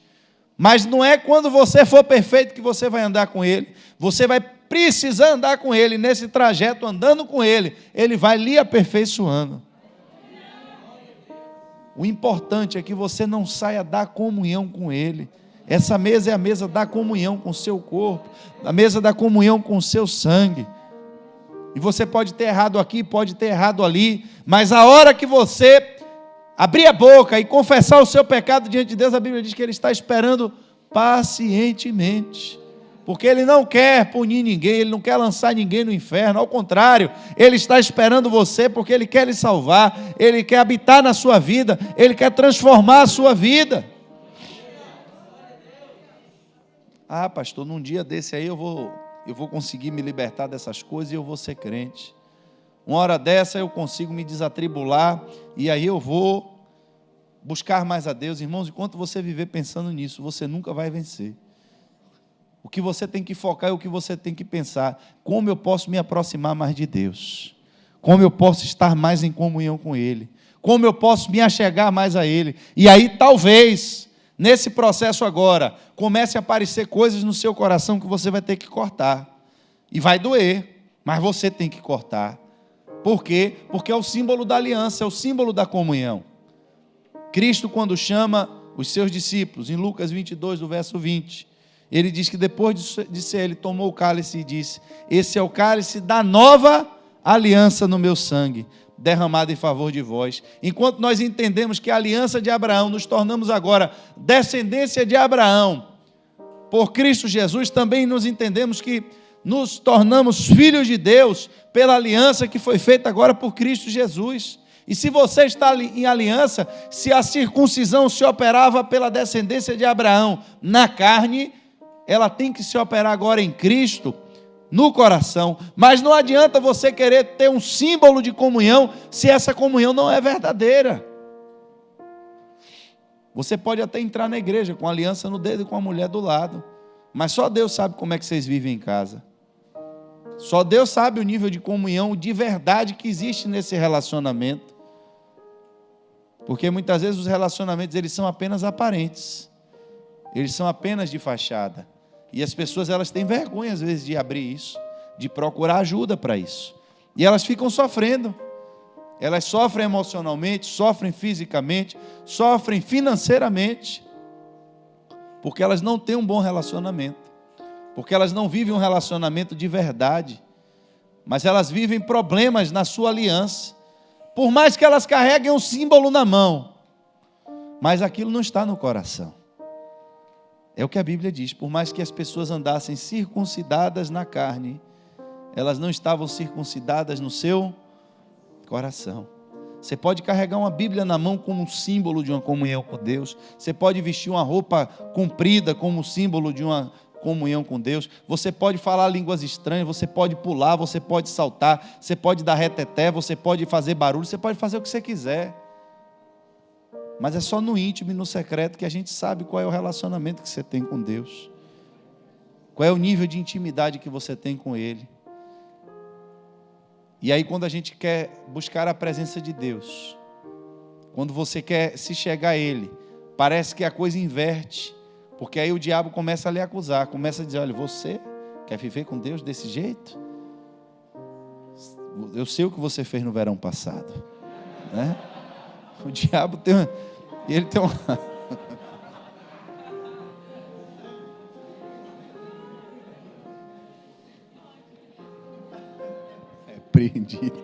Mas não é quando você for perfeito que você vai andar com Ele. Você vai precisar andar com Ele. Nesse trajeto, andando com Ele, Ele vai lhe aperfeiçoando. O importante é que você não saia da comunhão com Ele. Essa mesa é a mesa da comunhão com o seu corpo, a mesa da comunhão com o seu sangue. E você pode ter errado aqui, pode ter errado ali, mas a hora que você abrir a boca e confessar o seu pecado diante de Deus, a Bíblia diz que Ele está esperando pacientemente, porque Ele não quer punir ninguém, Ele não quer lançar ninguém no inferno, ao contrário, Ele está esperando você, porque Ele quer lhe salvar, Ele quer habitar na sua vida, Ele quer transformar a sua vida. Ah, pastor, num dia desse aí eu vou conseguir me libertar dessas coisas e eu vou ser crente. Uma hora dessa eu consigo me desatribular e aí eu vou buscar mais a Deus. Irmãos, enquanto você viver pensando nisso, você nunca vai vencer. O que você tem que focar é o que você tem que pensar. Como eu posso me aproximar mais de Deus? Como eu posso estar mais em comunhão com Ele? Como eu posso me achegar mais a Ele? E aí talvez, nesse processo agora, comece a aparecer coisas no seu coração que você vai ter que cortar. E vai doer, mas você tem que cortar. Por quê? Porque é o símbolo da aliança, é o símbolo da comunhão. Cristo, quando chama os seus discípulos, em Lucas 22, do verso 20, ele diz que depois disso ele tomou o cálice e disse, esse é o cálice da nova aliança no meu sangue, derramado em favor de vós. Enquanto nós entendemos que a aliança de Abraão, nos tornamos agora descendência de Abraão, por Cristo Jesus, também nos entendemos que nos tornamos filhos de Deus pela aliança que foi feita agora por Cristo Jesus. E se você está em aliança, se a circuncisão se operava pela descendência de Abraão na carne, ela tem que se operar agora em Cristo, no coração. Mas não adianta você querer ter um símbolo de comunhão se essa comunhão não é verdadeira. Você pode até entrar na igreja com a aliança no dedo e com a mulher do lado, mas só Deus sabe como é que vocês vivem em casa. Só Deus sabe o nível de comunhão de verdade que existe nesse relacionamento. Porque muitas vezes os relacionamentos eles são apenas aparentes. Eles são apenas de fachada. E as pessoas elas têm vergonha às vezes de abrir isso, de procurar ajuda para isso. E elas ficam sofrendo. Elas sofrem emocionalmente, sofrem fisicamente, sofrem financeiramente. Porque elas não têm um bom relacionamento. Porque elas não vivem um relacionamento de verdade, mas elas vivem problemas na sua aliança, por mais que elas carreguem um símbolo na mão, mas aquilo não está no coração. É o que a Bíblia diz, por mais que as pessoas andassem circuncidadas na carne, elas não estavam circuncidadas no seu coração. Você pode carregar uma Bíblia na mão como um símbolo de uma comunhão com Deus, você pode vestir uma roupa comprida como símbolo de uma comunhão com Deus, você pode falar línguas estranhas, você pode pular, você pode saltar, você pode dar reteté, você pode fazer barulho, você pode fazer o que você quiser. Mas é só no íntimo e no secreto que a gente sabe qual é o relacionamento que você tem com Deus. Qual é o nível de intimidade que você tem com Ele. E aí quando a gente quer buscar a presença de Deus, quando você quer se chegar a Ele, parece que a coisa inverte. Porque aí o diabo começa a lhe acusar, começa a dizer, olha, você quer viver com Deus desse jeito? Eu sei o que você fez no verão passado, né? O diabo tem uma... É preendido.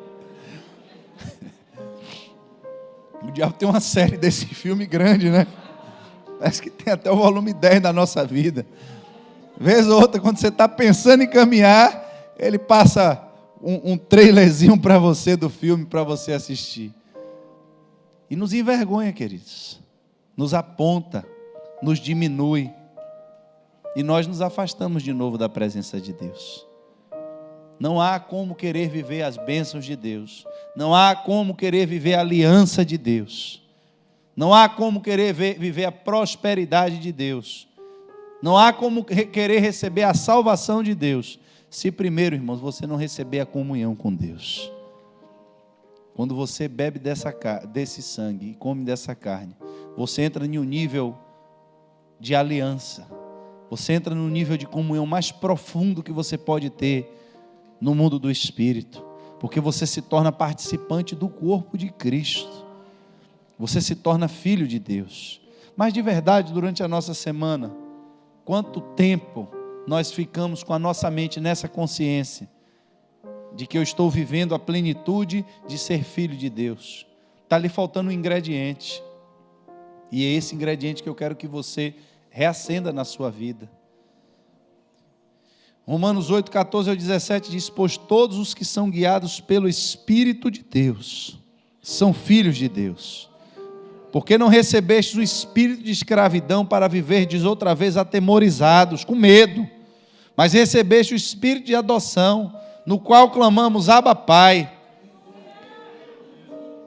O diabo tem uma série desse filme grande, né? Parece que tem até o volume 10 da nossa vida. Vez ou outra, quando você está pensando em caminhar, ele passa um trailerzinho para você do filme, para você assistir. E nos envergonha, queridos. Nos aponta, nos diminui. E nós nos afastamos de novo da presença de Deus. Não há como querer viver as bênçãos de Deus. Não há como querer viver a aliança de Deus. Não há como querer viver a prosperidade de Deus. Não há como querer receber a salvação de Deus, se primeiro, irmãos, você não receber a comunhão com Deus. Quando você bebe desse sangue e come dessa carne, você entra em um nível de aliança. Você entra no nível de comunhão mais profundo que você pode ter no mundo do Espírito. Porque você se torna participante do corpo de Cristo. Você se torna filho de Deus. Mas de verdade, durante a nossa semana, quanto tempo nós ficamos com a nossa mente nessa consciência de que eu estou vivendo a plenitude de ser filho de Deus? Está lhe faltando um ingrediente. E é esse ingrediente que eu quero que você reacenda na sua vida. Romanos 8, 14 ao 17 diz: pois todos os que são guiados pelo Espírito de Deus são filhos de Deus. Porque não recebestes o espírito de escravidão para viverdes outra vez atemorizados, com medo, mas recebeste o espírito de adoção, no qual clamamos, Abba, Pai.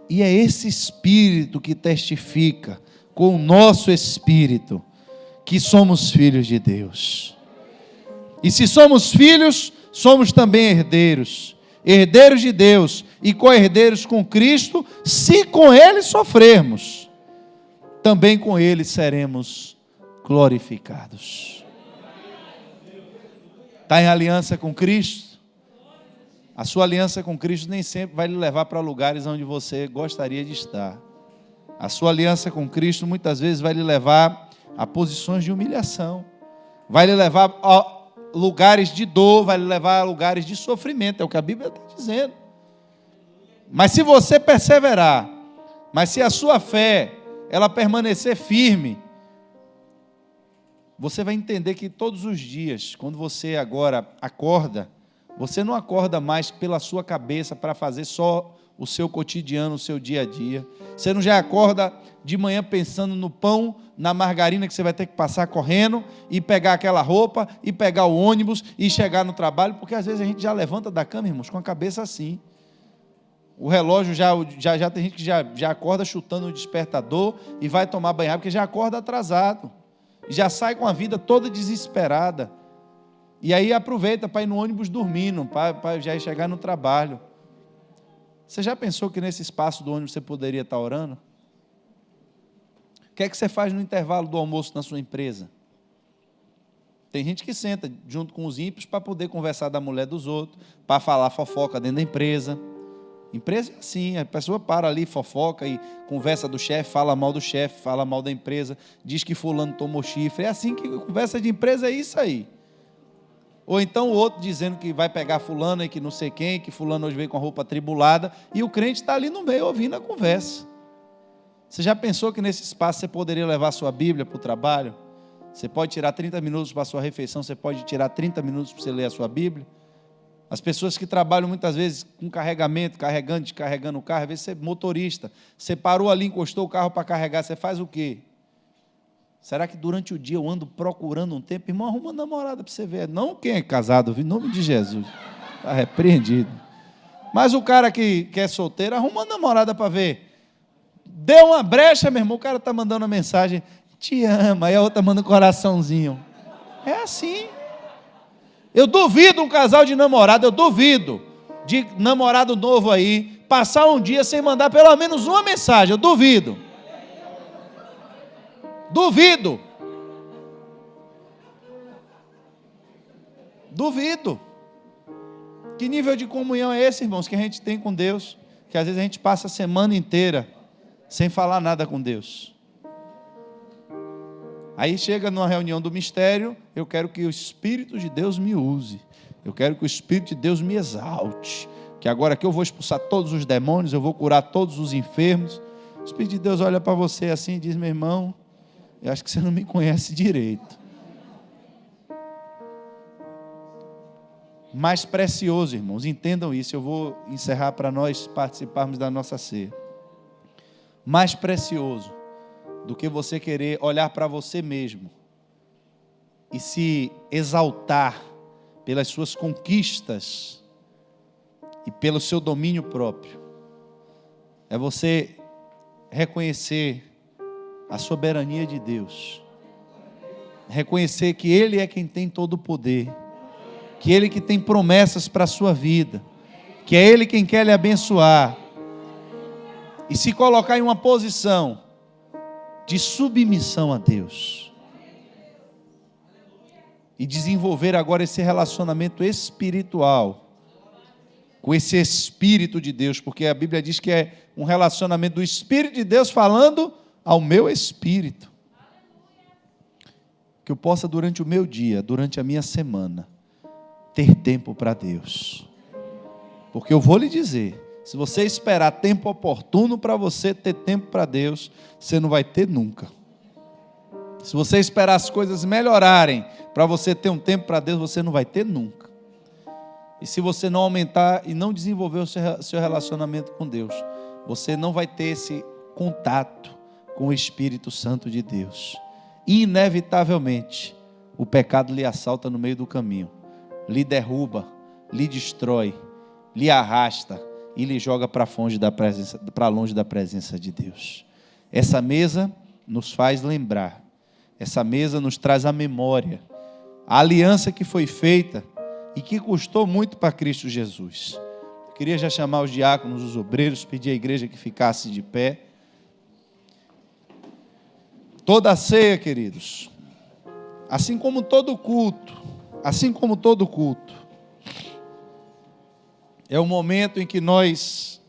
E é esse espírito que testifica com o nosso espírito que somos filhos de Deus. E se somos filhos, somos também herdeiros, herdeiros de Deus e co-herdeiros com Cristo, se com Ele sofrermos, também com Ele seremos glorificados. Está em aliança com Cristo? A sua aliança com Cristo nem sempre vai lhe levar para lugares onde você gostaria de estar. A sua aliança com Cristo muitas vezes vai lhe levar a posições de humilhação, vai lhe levar a lugares de dor, vai lhe levar a lugares de sofrimento, é o que a Bíblia está dizendo. Mas se você perseverar, mas se a sua fé ela permanecer firme, você vai entender que todos os dias, quando você agora acorda, você não acorda mais pela sua cabeça para fazer só o seu cotidiano, o seu dia a dia. Você não já acorda de manhã pensando no pão, na margarina que você vai ter que passar correndo e pegar aquela roupa e pegar o ônibus e chegar no trabalho, porque às vezes a gente já levanta da cama, irmãos, com a cabeça assim. O relógio já tem gente que já acorda chutando o despertador e vai tomar banho, porque já acorda atrasado. Já sai com a vida toda desesperada. E aí aproveita para ir no ônibus dormindo, para já chegar no trabalho. Você já pensou que nesse espaço do ônibus você poderia estar orando? O que é que você faz no intervalo do almoço na sua empresa? Tem gente que senta junto com os ímpios para poder conversar da mulher dos outros, para falar fofoca dentro da empresa. Empresa é assim, a pessoa para ali, fofoca e conversa do chefe, fala mal do chefe, fala mal da empresa, diz que fulano tomou chifre. É assim que conversa de empresa, é isso aí. Ou então o outro dizendo que vai pegar fulano e que não sei quem, que fulano hoje veio com a roupa atribulada, e o crente está ali no meio ouvindo a conversa. Você já pensou que nesse espaço você poderia levar a sua Bíblia para o trabalho? Você pode tirar 30 minutos para a sua refeição, você pode tirar 30 minutos para você ler a sua Bíblia? As pessoas que trabalham muitas vezes com carregamento, descarregando o carro, às vezes você é motorista, você parou ali, encostou o carro para carregar, você faz o quê? Será que durante o dia eu ando procurando um tempo? Irmão, arruma uma namorada para você ver. Não quem é casado, em nome de Jesus. Está repreendido. Mas o cara que é solteiro, arruma uma namorada para ver. Deu uma brecha, meu irmão, o cara está mandando uma mensagem, te ama, aí a outra manda um coraçãozinho. É assim. Eu duvido um casal de namorado, eu duvido de namorado novo aí, passar um dia sem mandar pelo menos uma mensagem, eu duvido. Duvido. Duvido. Que nível de comunhão é esse, irmãos, que a gente tem com Deus? Que às vezes a gente passa a semana inteira sem falar nada com Deus. Aí chega numa reunião do mistério, eu quero que o Espírito de Deus me use. Eu quero que o Espírito de Deus me exalte. Que agora que eu vou expulsar todos os demônios, eu vou curar todos os enfermos. O Espírito de Deus olha para você assim e diz, meu irmão, eu acho que você não me conhece direito. Mais precioso, irmãos, entendam isso, eu vou encerrar para nós participarmos da nossa ceia. Mais precioso do que você querer olhar para você mesmo e se exaltar pelas suas conquistas e pelo seu domínio próprio, é você reconhecer a soberania de Deus, reconhecer que Ele é quem tem todo o poder, que Ele que tem promessas para a sua vida, que é Ele quem quer lhe abençoar, e se colocar em uma posição de submissão a Deus, e desenvolver agora esse relacionamento espiritual, com esse Espírito de Deus, porque a Bíblia diz que é um relacionamento do Espírito de Deus falando ao meu espírito, que eu possa durante o meu dia, durante a minha semana, ter tempo para Deus, porque eu vou lhe dizer, se você esperar tempo oportuno para você ter tempo para Deus, você não vai ter nunca. Se você esperar as coisas melhorarem para você ter um tempo para Deus, você não vai ter nunca. E se você não aumentar e não desenvolver o seu relacionamento com Deus, você não vai ter esse contato com o Espírito Santo de Deus. Inevitavelmente, o pecado lhe assalta no meio do caminho, lhe derruba, lhe destrói, lhe arrasta e lhe joga para longe da presença de Deus. Essa mesa nos faz lembrar, essa mesa nos traz a memória, a aliança que foi feita e que custou muito para Cristo Jesus. Eu queria já chamar os diáconos, os obreiros, pedir à igreja que ficasse de pé. Toda a ceia, queridos, assim como todo culto, é o momento em que nós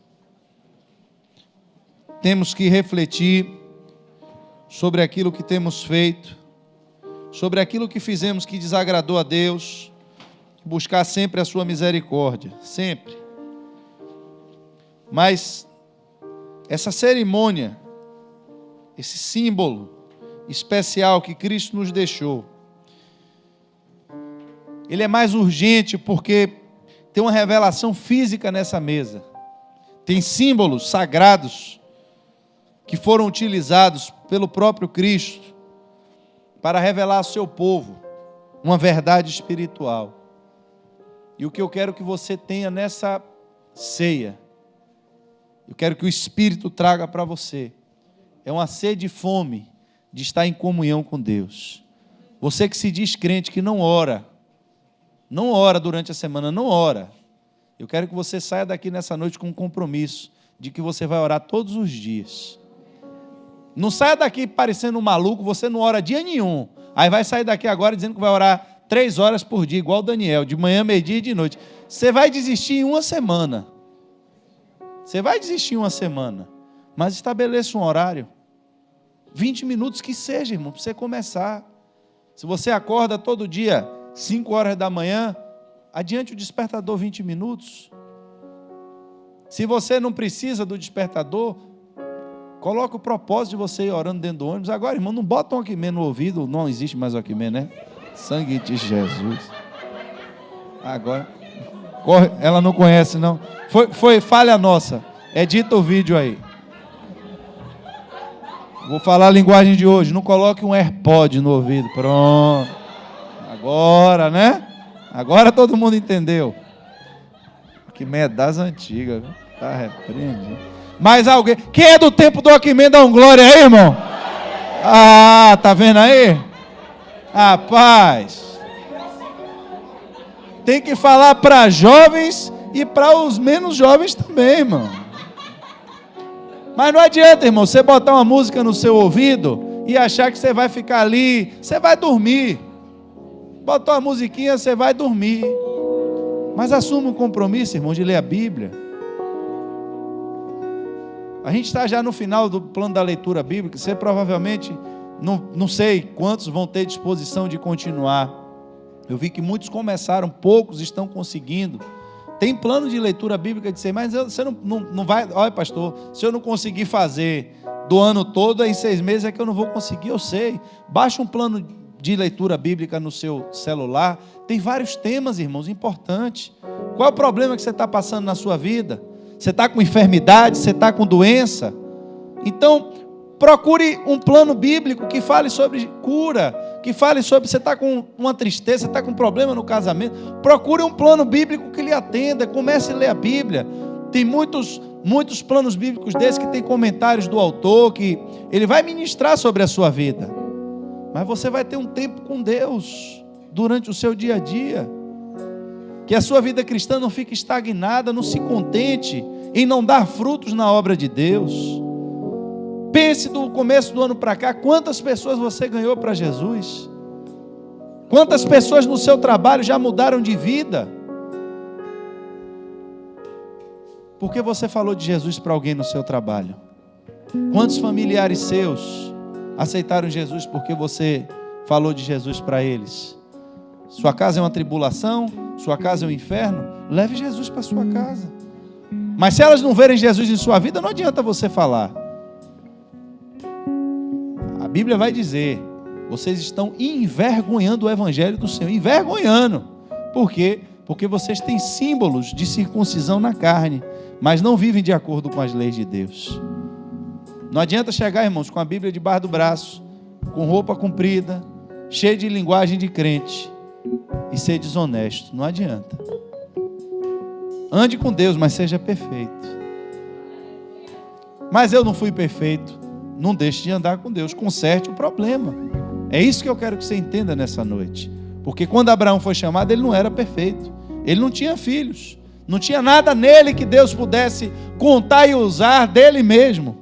temos que refletir sobre aquilo que temos feito, sobre aquilo que fizemos que desagradou a Deus, buscar sempre a sua misericórdia, sempre. Mas essa cerimônia, esse símbolo especial que Cristo nos deixou, ele é mais urgente porque tem uma revelação física nessa mesa. Tem símbolos sagrados que foram utilizados pelo próprio Cristo para revelar ao seu povo uma verdade espiritual. E o que eu quero que você tenha nessa ceia, eu quero que o Espírito traga para você, é uma sede e fome de estar em comunhão com Deus. Você que se diz crente, que não ora durante a semana, não ora. Eu quero que você saia daqui nessa noite com um compromisso de que você vai orar todos os dias. Não saia daqui parecendo um maluco, você não ora dia nenhum. Aí vai sair daqui agora dizendo que vai orar 3 horas por dia, igual o Daniel, de manhã, meio-dia e de noite. Você vai desistir em uma semana. Mas estabeleça um horário. 20 minutos que seja, irmão, para você começar. Se você acorda todo dia 5 horas da manhã, adiante o despertador 20 minutos. Se você não precisa do despertador, coloca o propósito de você ir orando dentro do ônibus. Agora, irmão, não bota um Walkman no ouvido, não existe mais Walkman, né? Sangue de Jesus. Agora, corre, ela não conhece, não. Foi falha nossa. Edita o vídeo aí. Vou falar a linguagem de hoje. Não coloque um AirPod no ouvido. Pronto. Agora, né? Agora todo mundo entendeu. Que medo das antigas, viu? Tá repreendido. Mais alguém? Quem é do tempo do Walkman, dá um glória aí, irmão? Ah, tá vendo aí? Rapaz, tem que falar para jovens e para os menos jovens também, irmão. Mas não adianta, irmão, você botar uma música no seu ouvido e achar que você vai ficar ali, você vai dormir. Botou uma musiquinha, você vai dormir. Mas assuma um compromisso, irmão, de ler a Bíblia. A gente está já no final do plano da leitura bíblica. Você provavelmente, não sei quantos vão ter disposição de continuar. Eu vi que muitos começaram, poucos estão conseguindo. Tem plano de leitura bíblica de ser, mas você não vai. Olha, pastor, se eu não conseguir fazer do ano todo, em 6 meses é que eu não vou conseguir, eu sei. Baixa um plano de leitura bíblica no seu celular. Tem vários temas, irmãos, importantes. Qual é o problema que você está passando na sua vida? Você está com enfermidade, você está com doença? Então, procure um plano bíblico que fale sobre cura, que fale sobre, você está com uma tristeza, você está com um problema no casamento. Procure um plano bíblico que lhe atenda, comece a ler a Bíblia. Tem muitos planos bíblicos desses que tem comentários do autor, que ele vai ministrar sobre a sua vida. Mas você vai ter um tempo com Deus durante o seu dia a dia. Que a sua vida cristã não fique estagnada, não se contente em não dar frutos na obra de Deus. Pense do começo do ano para cá, quantas pessoas você ganhou para Jesus? Quantas pessoas no seu trabalho já mudaram de vida? Porque você falou de Jesus para alguém no seu trabalho? Quantos familiares seus aceitaram Jesus porque você falou de Jesus para eles? Sua casa é uma tribulação? Sua casa é um inferno? Leve Jesus para sua casa. Mas se elas não verem Jesus em sua vida, não adianta você falar. A Bíblia vai dizer: vocês estão envergonhando o Evangelho do Senhor. Envergonhando. Por quê? Porque vocês têm símbolos de circuncisão na carne, mas não vivem de acordo com as leis de Deus. Não adianta chegar, irmãos, com a Bíblia debaixo do braço, com roupa comprida, cheio de linguagem de crente, e ser desonesto. Não adianta. Ande com Deus, mas seja perfeito. Mas eu não fui perfeito. Não deixe de andar com Deus. Conserte o problema. É isso que eu quero que você entenda nessa noite. Porque quando Abraão foi chamado, ele não era perfeito. Ele não tinha filhos. Não tinha nada nele que Deus pudesse contar e usar dele mesmo.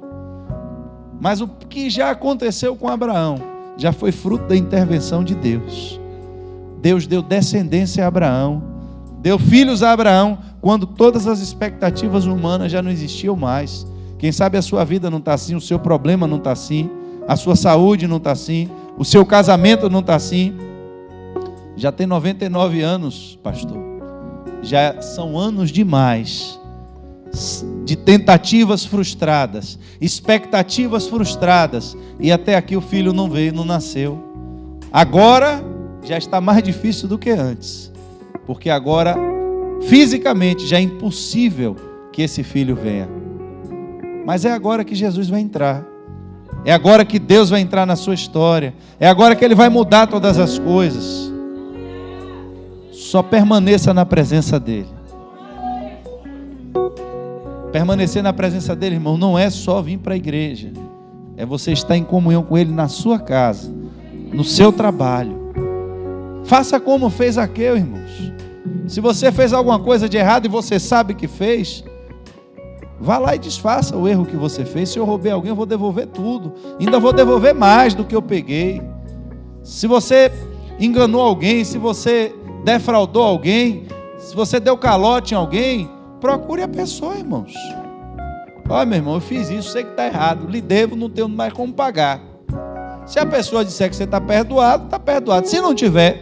Mas o que já aconteceu com Abraão já foi fruto da intervenção de Deus. Deus deu descendência a Abraão, deu filhos a Abraão, quando todas as expectativas humanas já não existiam mais. Quem sabe a sua vida não está assim, o seu problema não está assim, a sua saúde não está assim, o seu casamento não está assim. Já tem 99 anos, pastor. Já são anos demais de tentativas frustradas, expectativas frustradas, e até aqui o filho não veio, não nasceu. Agora já está mais difícil do que antes, porque agora fisicamente já é impossível que esse filho venha. Mas é agora que Jesus vai entrar. É agora que Deus vai entrar na sua história. É agora que Ele vai mudar todas as coisas. Só permaneça na presença dEle. Permanecer na presença dEle, irmão, não é só vir para a igreja. É você estar em comunhão com Ele na sua casa, no seu trabalho. Faça como fez Zaqueu, irmãos. Se você fez alguma coisa de errado e você sabe que fez, vá lá e desfaça o erro que você fez. Se eu roubei alguém, eu vou devolver tudo. Ainda vou devolver mais do que eu peguei. Se você enganou alguém, se você defraudou alguém, se você deu calote em alguém, procure a pessoa, irmãos. Olha, meu irmão, eu fiz isso, sei que está errado, lhe devo, não tenho mais como pagar. Se a pessoa disser que você está perdoado, está perdoado. Se não tiver,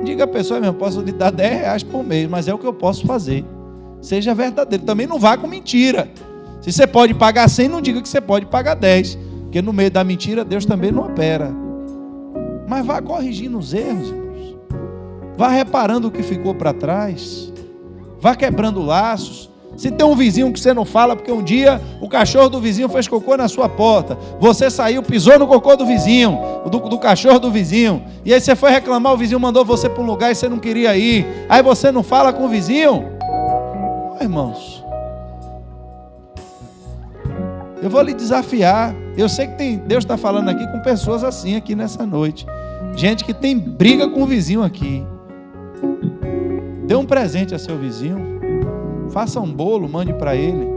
diga à pessoa, meu irmão, posso lhe dar R$10 por mês, mas é o que eu posso fazer. Seja verdadeiro, também não vá com mentira. Se você pode pagar 100, não diga que você pode pagar 10, porque no meio da mentira Deus também não opera. Mas vá corrigindo os erros, irmãos. Vá reparando o que ficou para trás. Vá quebrando laços. Se tem um vizinho que você não fala, porque um dia o cachorro do vizinho fez cocô na sua porta, você saiu, pisou no cocô do vizinho, do cachorro do vizinho, e aí você foi reclamar, o vizinho mandou você para um lugar e você não queria ir, aí você não fala com o vizinho. Oh, irmãos, Eu vou lhe desafiar. Eu sei que Deus está falando aqui com pessoas assim aqui nessa noite. Gente que tem briga com o vizinho aqui. Dê um presente a seu vizinho. Faça um bolo, mande para ele.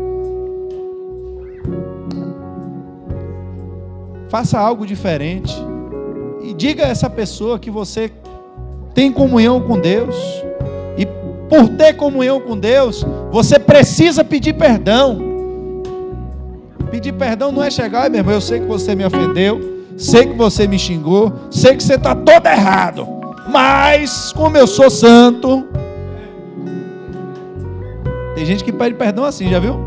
Faça algo diferente. E diga a essa pessoa que você tem comunhão com Deus. E por ter comunhão com Deus, você precisa pedir perdão. Pedir perdão não é chegar, meu irmão, eu sei que você me ofendeu, sei que você me xingou, sei que você está todo errado, mas como eu sou santo... Tem gente que pede perdão assim, já viu?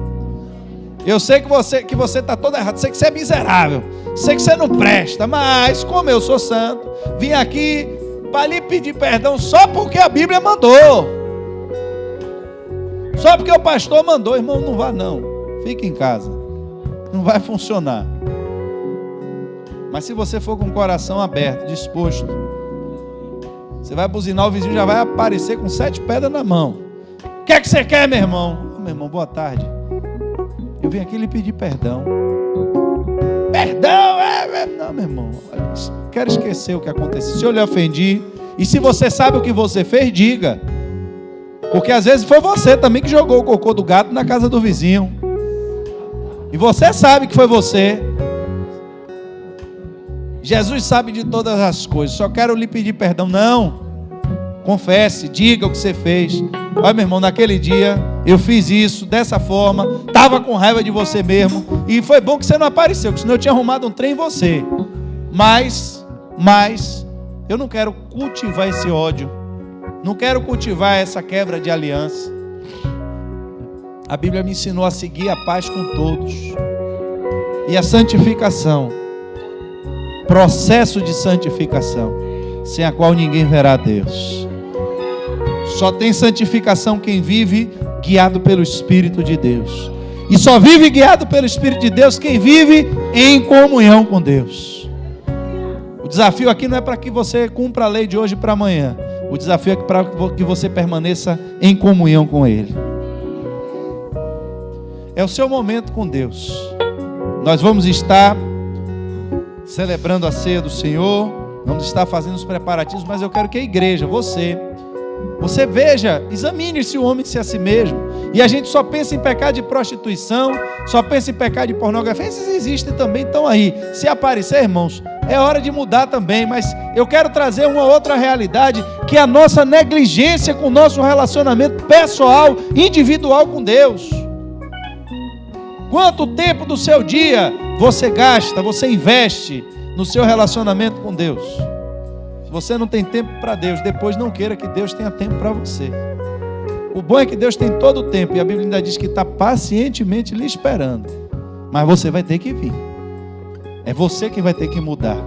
Eu sei que você está todo errado, sei que você é miserável, sei que você não presta, mas como eu sou santo, vim aqui para lhe pedir perdão só porque a Bíblia mandou. Só porque o pastor mandou. Irmão, não vá não, fique em casa, não vai funcionar. Mas se você for com o coração aberto, disposto, você vai buzinar, o vizinho já vai aparecer com 7 pedras na mão. O que é que você quer, meu irmão? Meu irmão, boa tarde. Eu vim aqui lhe pedir perdão. Perdão? Não, meu irmão, quero esquecer o que aconteceu. Se eu lhe ofendi, e se você sabe o que você fez, diga. Porque às vezes foi você também que jogou o cocô do gato na casa do vizinho. E você sabe que foi você. Jesus sabe de todas as coisas. Só quero lhe pedir perdão. Não. Confesse, diga o que você fez. Olha, meu irmão, naquele dia eu fiz isso, dessa forma, estava com raiva de você mesmo, e foi bom que você não apareceu, porque senão eu tinha arrumado um trem em você. Mas eu não quero cultivar esse ódio, não quero cultivar essa quebra de aliança. A Bíblia me ensinou a seguir a paz com todos, e a santificação, processo de santificação, sem a qual ninguém verá Deus. Só tem santificação quem vive guiado pelo Espírito de Deus. E só vive guiado pelo Espírito de Deus quem vive em comunhão com Deus. O desafio aqui não é para que você cumpra a lei de hoje para amanhã. O desafio é para que você permaneça em comunhão com Ele. É o seu momento com Deus. Nós vamos estar celebrando a ceia do Senhor, vamos estar fazendo os preparativos, mas eu quero que a igreja, você veja, examine-se o homem-se a si mesmo. E a gente só pensa em pecado de prostituição, só pensa em pecado de pornografia. Esses existem também, estão aí. Se aparecer, irmãos, é hora de mudar também. Mas eu quero trazer uma outra realidade, que é a nossa negligência com o nosso relacionamento pessoal, individual com Deus. Quanto tempo do seu dia você gasta, você investe no seu relacionamento com Deus? Se você não tem tempo para Deus, depois não queira que Deus tenha tempo para você. O bom é que Deus tem todo o tempo, e a Bíblia ainda diz que está pacientemente lhe esperando. Mas você vai ter que vir. É você que vai ter que mudar.